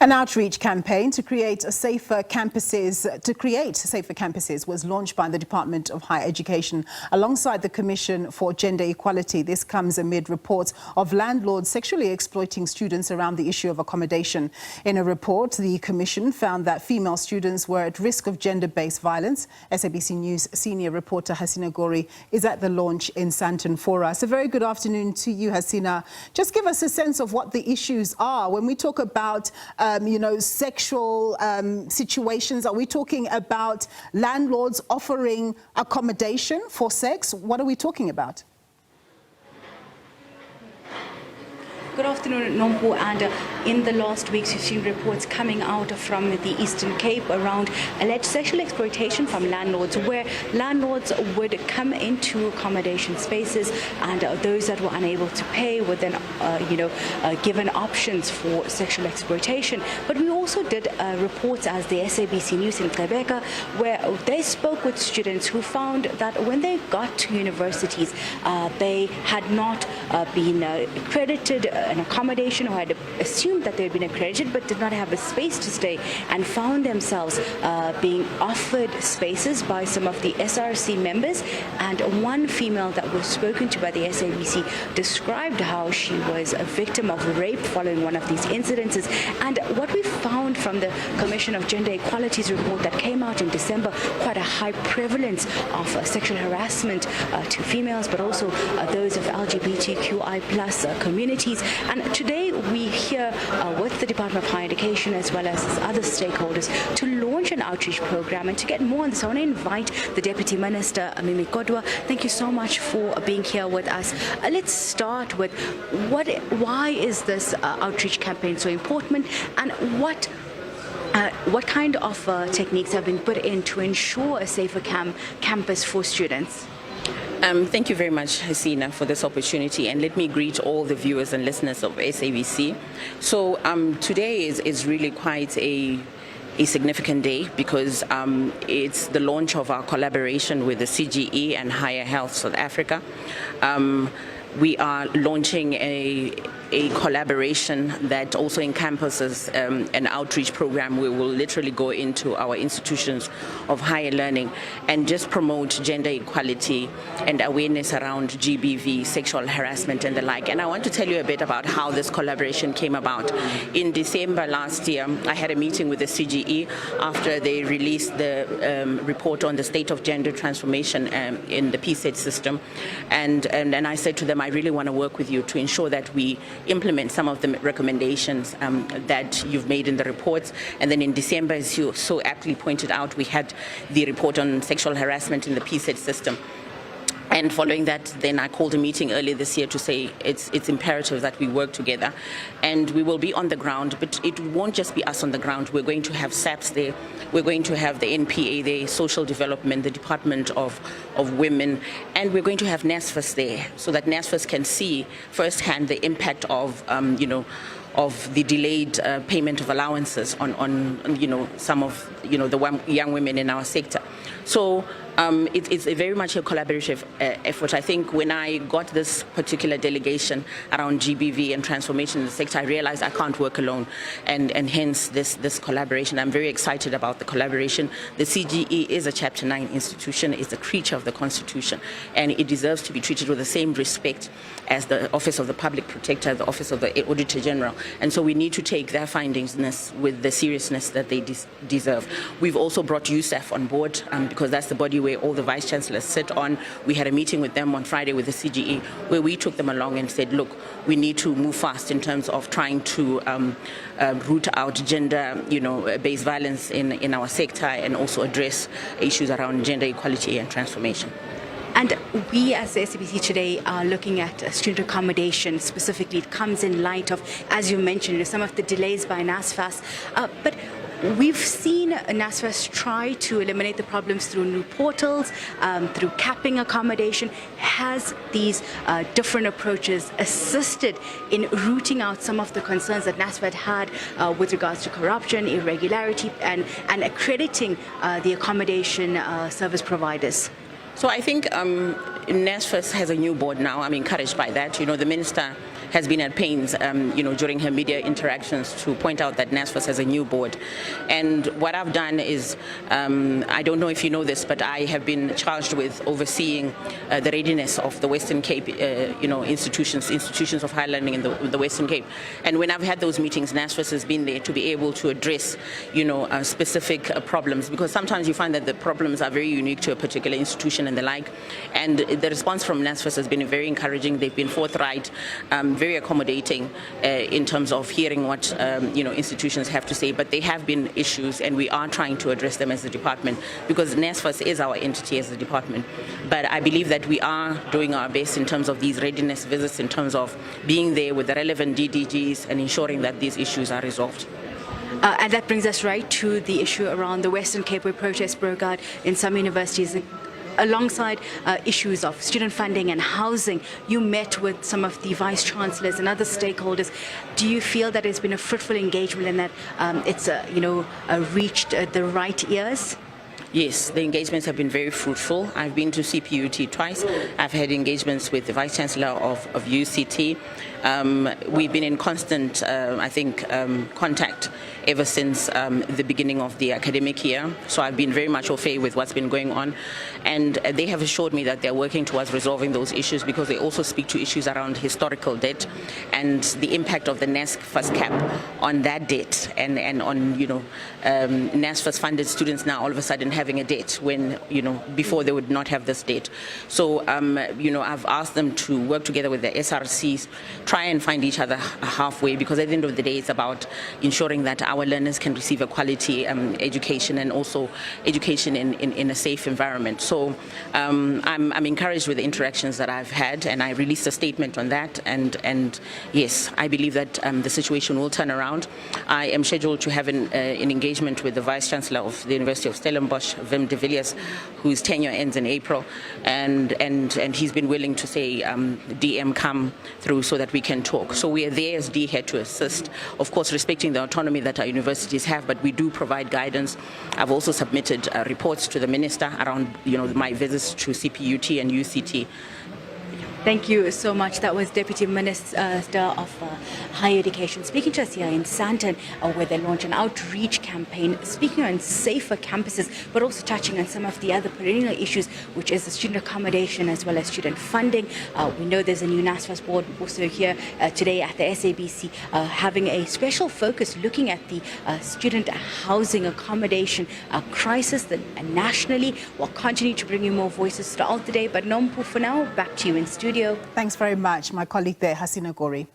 An outreach campaign to create safer campuses was launched by the Department of Higher Education alongside the Commission for Gender Equality. This comes amid reports of landlords sexually exploiting students around the issue of accommodation. In a report, the Commission found that female students were at risk of gender-based violence. SABC News senior reporter Hasina Gori is at the launch in Sandton for us. A very good afternoon to you, Hasina. Just give us a sense of what the issues are when we talk about sexual situations. Are we talking about landlords offering accommodation for sex? What are we talking about? Good afternoon, Nompu. And in the last weeks, you've seen reports coming out from the Eastern Cape around alleged sexual exploitation from landlords, where landlords would come into accommodation spaces, and those that were unable to pay were then, given options for sexual exploitation. But we also did reports as the SABC News in Quebec, where they spoke with students who found that when they got to universities, they had not been accredited an accommodation, or had assumed that they had been accredited but did not have a space to stay, and found themselves being offered spaces by some of the SRC members. And one female that was spoken to by the SABC described how she was a victim of rape following one of these incidences. And what we found from the Commission of Gender Equality's report that came out in December, quite a high prevalence of sexual harassment to females, but also those of LGBTQI plus communities. And today we here with the Department of Higher Education as well as other stakeholders to launch an outreach program. And to get more on this, I want to invite the Deputy Minister, Mimmy Gondwe. Thank you so much for being here with us. Let's start with why is this outreach campaign so important, and what kind of techniques have been put in to ensure a safer campus for students? Thank you very much, Hasina, for this opportunity, and let me greet all the viewers and listeners of SABC. So today is really quite a significant day because it's the launch of our collaboration with the CGE and Higher Health South Africa. We are launching a collaboration that also encompasses an outreach program where we'll literally go into our institutions of higher learning and just promote gender equality and awareness around GBV, sexual harassment and the like. And I want to tell you a bit about how this collaboration came about. In December last year, I had a meeting with the CGE after they released the report on the state of gender transformation in the PSET system. And I said to them, I really want to work with you to ensure that we implement some of the recommendations that you've made in the reports. And then in December, as you so aptly pointed out, we had the report on sexual harassment in the PSET system. And following that, then I called a meeting earlier this year to say it's imperative that we work together. And we will be on the ground, but it won't just be us on the ground. We're going to have SAPs there. We're going to have the NPA there, Social Development, the Department of Women, and we're going to have NSFAS there so that NSFAS can see firsthand the impact of, of the delayed payment of allowances on some of, the young women in our sector. So it's very much a collaborative effort. I think when I got this particular delegation around GBV and transformation in the sector, I realized I can't work alone, and hence this collaboration. I'm very excited about the collaboration. The CGE is a Chapter 9 institution, it's a creature of the Constitution, and it deserves to be treated with the same respect as the Office of the Public Protector, the Office of the Auditor General. And so we need to take their findings with the seriousness that they deserve. We've also brought USAF on board because that's the body where all the vice chancellors sit on. We had a meeting with them on Friday with the CGE where we took them along and said, look, we need to move fast in terms of trying to root out gender-based violence in our sector and also address issues around gender equality and transformation. And we as the SABC today are looking at student accommodation specifically. It comes in light of, as you mentioned, some of the delays by NSFAS. But we've seen NSFAS try to eliminate the problems through new portals, through capping accommodation. Has these different approaches assisted in rooting out some of the concerns that NSFAS had with regards to corruption, irregularity, and accrediting the accommodation service providers? So I think NSFAS has a new board now. I'm encouraged by that. The minister has been at pains, during her media interactions to point out that NSFAS has a new board. And what I've done is, I don't know if you know this, but I have been charged with overseeing the readiness of the Western Cape, institutions of higher learning in the Western Cape. And when I've had those meetings, NSFAS has been there to be able to address, specific problems, because sometimes you find that the problems are very unique to a particular institution and the like. And the response from NSFAS has been very encouraging. They've been forthright, very accommodating in terms of hearing what institutions have to say. But there have been issues, and we are trying to address them as a department, because NSFAS is our entity as a department. But I believe that we are doing our best in terms of these readiness visits, in terms of being there with the relevant DDGs and ensuring that these issues are resolved. And that brings us right to the issue around the Western Cape, where protests broke out in some universities. Alongside issues of student funding and housing, you met with some of the vice chancellors and other stakeholders. Do you feel that it's been a fruitful engagement and that it's reached the right ears? Yes, the engagements have been very fruitful. I've been to CPUT twice. I've had engagements with the Vice Chancellor of UCT. We've been in constant, contact ever since the beginning of the academic year. So I've been very much au fait with what's been going on. And they have assured me that they're working towards resolving those issues, because they also speak to issues around historical debt and the impact of the NSFAS cap on that debt, and on, NSFAS funded students now all of a sudden having a debt when, before they would not have this debt. So, I've asked them to work together with the SRCs, try and find each other halfway, because at the end of the day, it's about ensuring that our learners can receive a quality education, and also education in a safe environment. So I'm encouraged with the interactions that I've had, and I released a statement on that. And yes, I believe that the situation will turn around. I am scheduled to have an engagement with the Vice Chancellor of the University of Stellenbosch, Wim de Villiers, whose tenure ends in April, and he's been willing to say, DM, come through so that we can talk. So we are there as D here to assist, of course, respecting the autonomy that our universities have, but we do provide guidance. I've also submitted reports to the Minister around, my visits to CPUT and UCT. Thank you so much. That was Deputy Minister of Higher Education speaking to us here in Sandton, where they launched an outreach campaign speaking on safer campuses, but also touching on some of the other perennial issues, which is the student accommodation as well as student funding. We know there's a new NSFAS board also here today at the SABC, having a special focus looking at the student housing accommodation crisis nationally. We'll continue to bring you more voices throughout the day. But Nompu, for now, back to you in studio. Thanks very much, my colleague there, Hasina Gori.